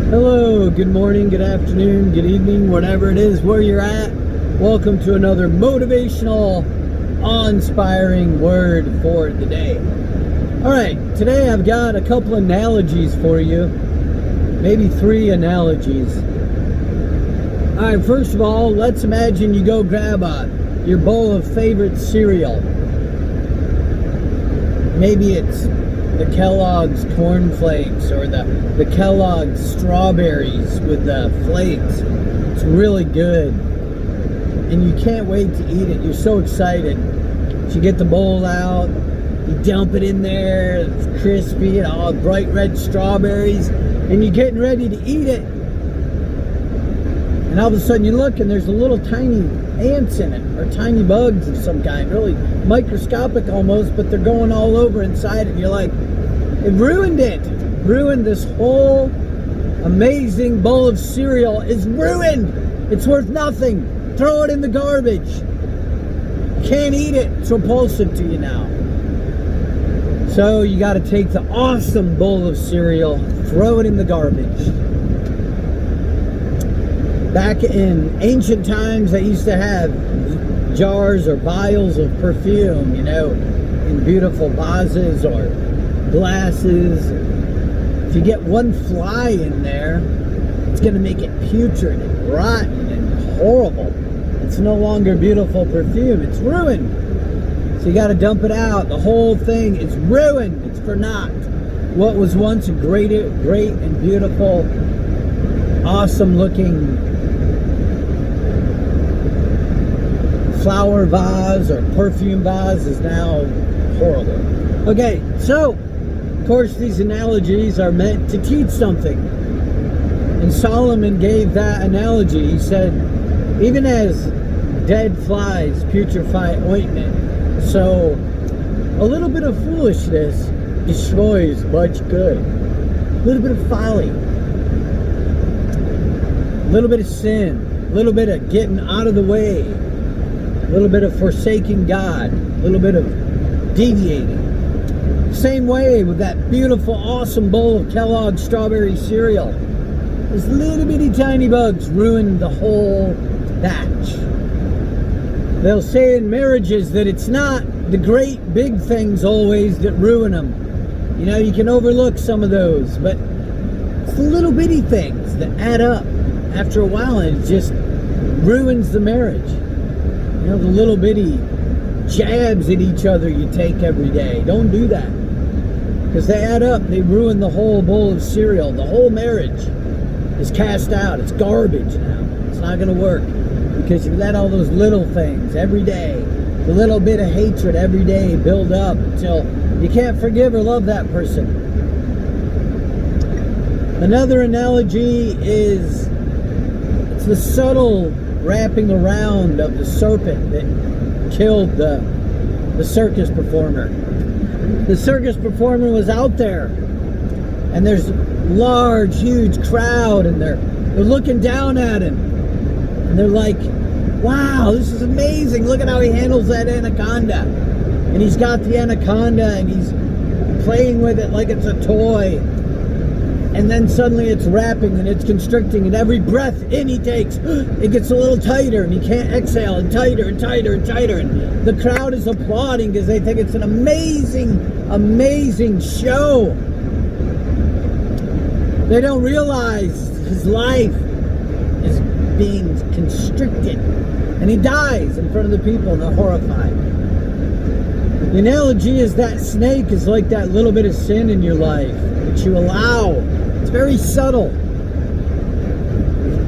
Hello, good morning, good afternoon, good evening, whatever it is, where you're at. Welcome to another motivational, awe-inspiring word for the day. All right, today I've got a couple analogies for you, maybe 3 analogies. All right, first of all, let's imagine you go grab your bowl of favorite cereal. Maybe it's the Kellogg's Corn Flakes or the Kellogg's Strawberries with the flakes. It's really good. And you can't wait to eat it. You're so excited. So you get the bowl out, you dump it in there, it's crispy and all bright red strawberries, and you're getting ready to eat it. And all of a sudden you look and there's a little tiny ants in it, or tiny bugs of some kind, really microscopic almost, but they're going all over inside it. And you're like, it ruined it. Ruined this whole amazing bowl of cereal is ruined. It's worth nothing. Throw it in the garbage. Can't eat it. It's repulsive to you now. So you got to take the awesome bowl of cereal, throw it in the garbage. Back in ancient times, they used to have jars or vials of perfume, in beautiful vases or glasses. If you get one fly in there, it's going to make it putrid and rotten and horrible. It's no longer beautiful perfume. It's ruined. So you got to dump it out. The whole thing is ruined. It's for naught. What was once a great and beautiful, awesome looking flower vase or perfume vase is now horrible. Okay, so of course these analogies are meant to teach something. And Solomon gave that analogy. He said, even as dead flies putrefy ointment, so a little bit of foolishness destroys much good. A little bit of folly, a little bit of sin, a little bit of getting out of the way, a little bit of forsaking God, a little bit of deviating. Same way with that beautiful, awesome bowl of Kellogg's strawberry cereal. These little bitty tiny bugs ruined the whole batch. They'll say in marriages that it's not the great big things always that ruin them. You can overlook some of those, but it's the little bitty things that add up after a while, and it just ruins the marriage. The little bitty jabs at each other you take every day. Don't do that. Because they add up. They ruin the whole bowl of cereal. The whole marriage is cast out. It's garbage now. It's not going to work. Because you let all those little things every day, the little bit of hatred every day build up until you can't forgive or love that person. Another analogy is it's the subtle wrapping around of the serpent that killed the circus performer. The circus performer was out there, and there's a large, huge crowd, and they're looking down at him, and they're like, wow, this is amazing. Look at how he handles that anaconda. And he's got the anaconda, and he's playing with it like it's a toy. And then suddenly it's wrapping and it's constricting, and every breath in he takes, it gets a little tighter, and he can't exhale, and tighter and tighter and tighter. And the crowd is applauding because they think it's an amazing, amazing show. They don't realize his life is being constricted, and he dies in front of the people, and they're horrified. The analogy is that snake is like that little bit of sin in your life that you allow. It's very subtle.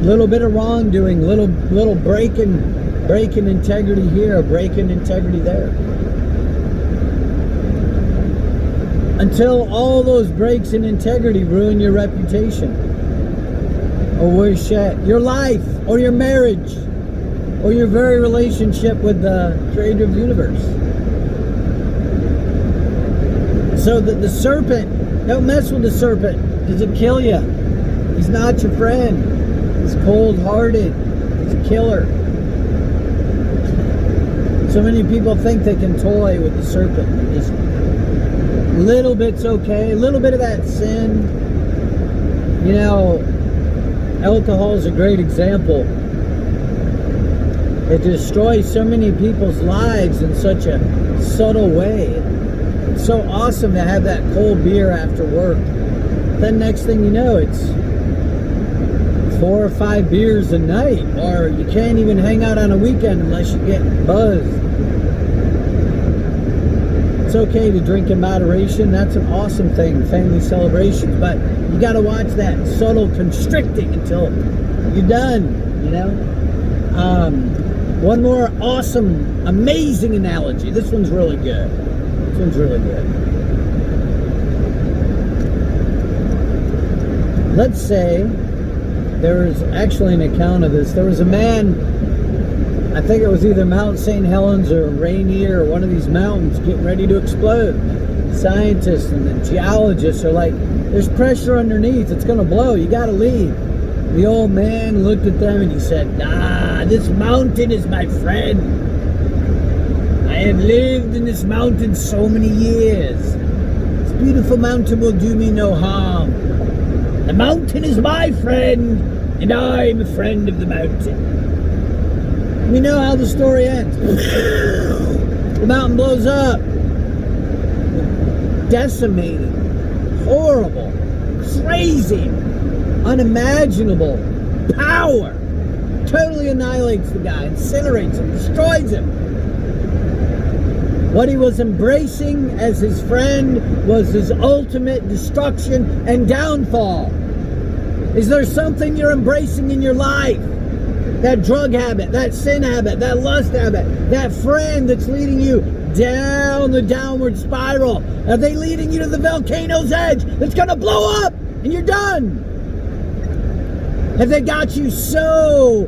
Little bit of wrongdoing, little breaking integrity here, breaking integrity there. Until all those breaks in integrity ruin your reputation. Or worse yet, your life, or your marriage, or your very relationship with the Creator of the universe. So that the serpent, don't mess with the serpent, because he'll kill you. He's not your friend. He's cold-hearted. He's a killer. So many people think they can toy with the serpent. Just little bit's okay. A little bit of that sin. alcohol is a great example. It destroys so many people's lives in such a subtle way. It's so awesome to have that cold beer after work. Then next thing you know, it's 4 or 5 beers a night, or you can't even hang out on a weekend unless you get buzzed. It's okay to drink in moderation. That's an awesome thing, family celebrations, but you got to watch that subtle constricting until you're done, you know? One more awesome, amazing analogy. This one's really good. This one's really good. Let's say there's actually an account of this. There was a man, I think it was either Mount St. Helens or Rainier or one of these mountains getting ready to explode. Scientists and the geologists are like, there's pressure underneath. It's going to blow. You got to leave. The old man looked at them and he said, "Nah, this mountain is my friend. I have lived in this mountain so many years. This beautiful mountain will do me no harm. The mountain is my friend, and I'm a friend of the mountain." We know how the story ends. The mountain blows up. Decimating. Horrible. Crazy. Unimaginable power. Totally annihilates the guy, incinerates him, destroys him. What he was embracing as his friend was his ultimate destruction and downfall. Is there something you're embracing in your life? That drug habit, that sin habit, that lust habit, that friend that's leading you down the downward spiral? Are they leading you to the volcano's edge that's going to blow up and you're done? Have they got you so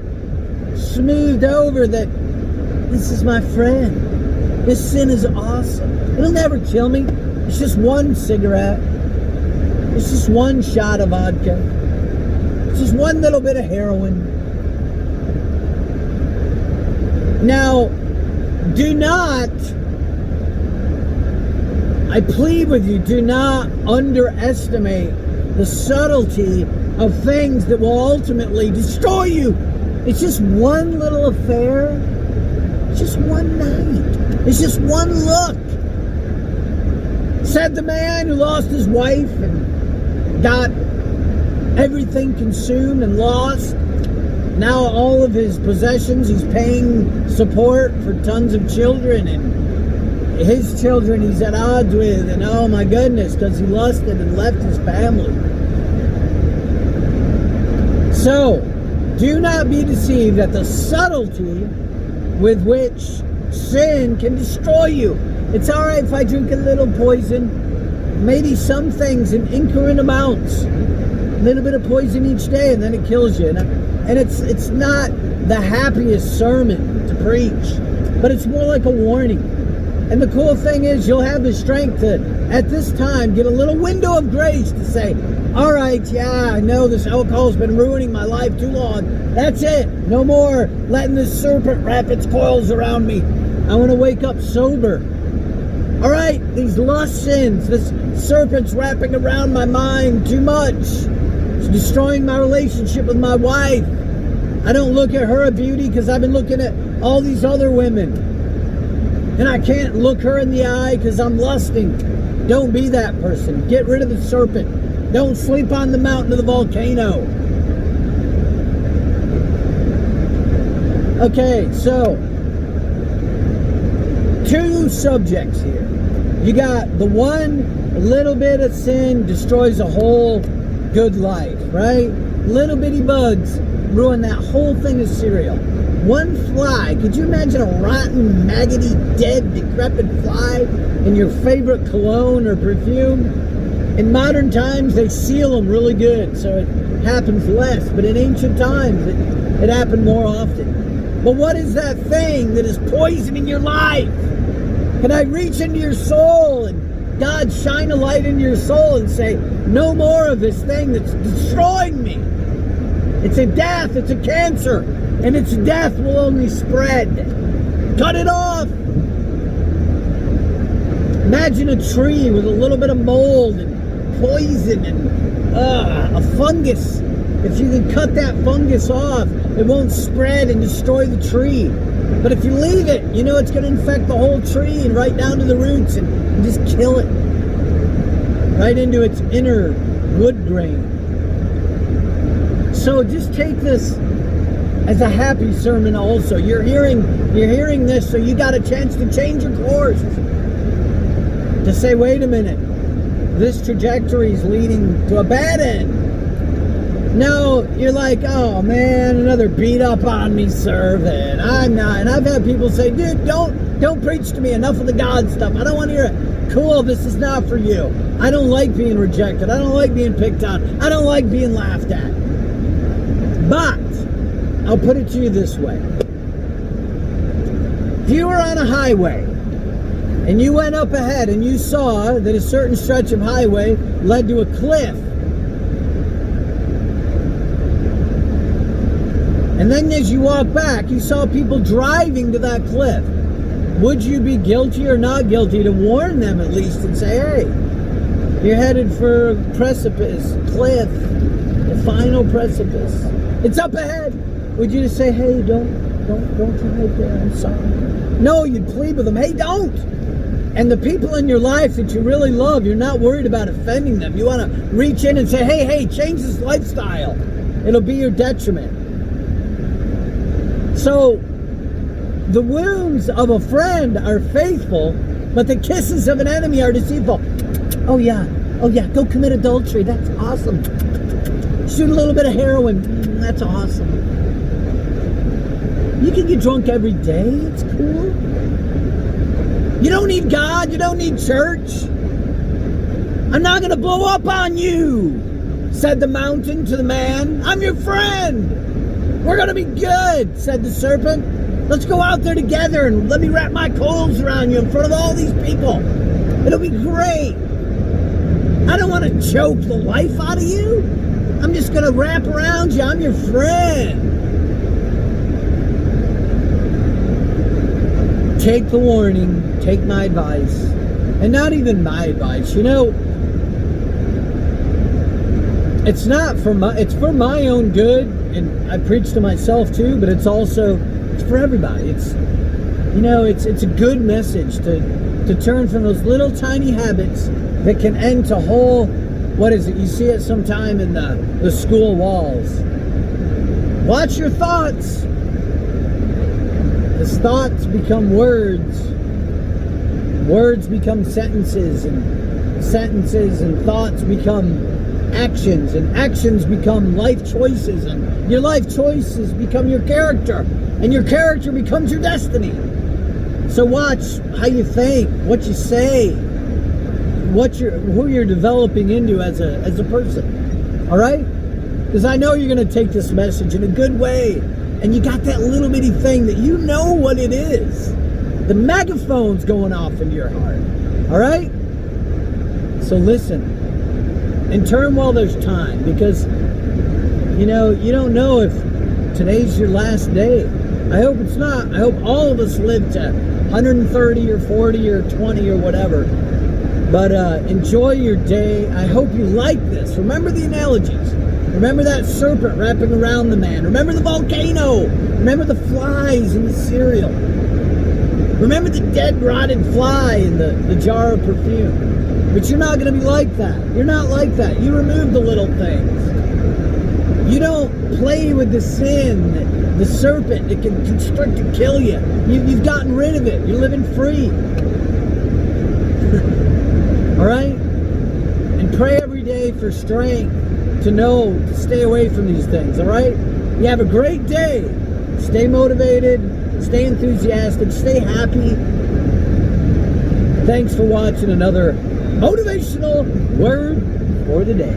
smoothed over that this is my friend? This sin is awesome. It'll never kill me. It's just one cigarette. It's just one shot of vodka. It's just one little bit of heroin. Now, do not, I plead with you, do not underestimate the subtlety of things that will ultimately destroy you. It's just one little affair. It's just one night. It's just one look. Said the man who lost his wife and got everything consumed and lost. Now all of his possessions, he's paying support for tons of children, and his children he's at odds with, and oh my goodness, because he lusted and left his family. So, do not be deceived at the subtlety with which sin can destroy you. It's all right if I drink a little poison, maybe some things in increment amounts, a little bit of poison each day, and then it kills you. And it's not the happiest sermon to preach, but it's more like a warning. And the cool thing is you'll have the strength to, at this time, get a little window of grace to say, all right, yeah, I know this alcohol's been ruining my life too long. That's it. No more letting this serpent wrap its coils around me. I want to wake up sober. All right, these lust sins, this serpent's wrapping around my mind too much. It's destroying my relationship with my wife. I don't look at her a beauty because I've been looking at all these other women. And I can't look her in the eye because I'm lusting. Don't be that person. Get rid of the serpent. Don't sleep on the mountain of the volcano. Okay, so 2 subjects here. You got the one, a little bit of sin destroys a whole good life, right? Little bitty bugs ruin that whole thing of cereal. One fly, could you imagine a rotten, maggoty, dead, decrepit fly in your favorite cologne or perfume? In modern times, they seal them really good, so it happens less. But in ancient times, it happened more often. But what is that thing that is poisoning your life? Can I reach into your soul and God shine a light into your soul and say, no more of this thing that's destroying me? It's a death, it's a cancer, and its death will only spread. Cut it off. Imagine a tree with a little bit of mold and poison and a fungus If you can cut that fungus off, it won't spread and destroy the tree. But if you leave it, you know it's going to infect the whole tree and right down to the roots and just kill it. Right into its inner wood grain. So just take this as a happy sermon also. You're hearing this, so you got a chance to change your course. To say, wait a minute, this trajectory is leading to a bad end. No, you're like, oh man, another beat up on me servant. I'm not. And I've had people say, dude, don't preach to me. Enough of the God stuff. I don't want to hear it. Cool, this is not for you. I don't like being rejected. I don't like being picked on. I don't like being laughed at. But I'll put it to you this way. If you were on a highway and you went up ahead and you saw that a certain stretch of highway led to a cliff, and then as you walk back, you saw people driving to that cliff, would you be guilty or not guilty to warn them at least and say, hey, you're headed for a precipice, cliff, the final precipice. It's up ahead. Would you just say, hey, don't drive there, I'm sorry. No, you'd plead with them, hey, don't. And the people in your life that you really love, you're not worried about offending them. You want to reach in and say, hey, change this lifestyle. It'll be your detriment. So, the wounds of a friend are faithful, but the kisses of an enemy are deceitful. Oh yeah, go commit adultery, that's awesome. Shoot a little bit of heroin, that's awesome. You can get drunk every day, it's cool. You don't need God, you don't need church. I'm not going to blow up on you, said the mountain to the man. I'm your friend. We're going to be good, said the serpent. Let's go out there together and let me wrap my coals around you in front of all these people. It'll be great. I don't want to choke the life out of you. I'm just going to wrap around you. I'm your friend. Take the warning. Take my advice. And not even my advice. You know, it's not for my, it's for my own good. And I preach to myself too, but it's also, it's for everybody. It's, you know, it's a good message to turn from those little tiny habits that can end to whole, what is it? You see it sometime in the school walls. Watch your thoughts. As thoughts become words, words become sentences, and sentences and thoughts become actions, and actions become life choices, and your life choices become your character, and your character becomes your destiny. So watch how you think, what you say, who you're developing into as a person. All right? Because I know you're going to take this message in a good way, and you got that little bitty thing that you know what it is. The megaphone's going off in your heart. All right? So listen. And turn while there's time, because you know, you don't know if today's your last day. I hope it's not. I hope all of us live to 130 or 40 or 20 or whatever. But enjoy your day. I hope you like this. Remember the analogies. Remember that serpent wrapping around the man. Remember the volcano. Remember the flies in the cereal. Remember the dead rotted fly in the jar of perfume. But you're not going to be like that. You're not like that. You remove the little things. You don't play with the sin, the serpent that can constrict and kill you. You've gotten rid of it. You're living free. All right? And pray every day for strength to know to stay away from these things. All right? You have a great day. Stay motivated. Stay enthusiastic. Stay happy. Thanks for watching another motivational word for the day.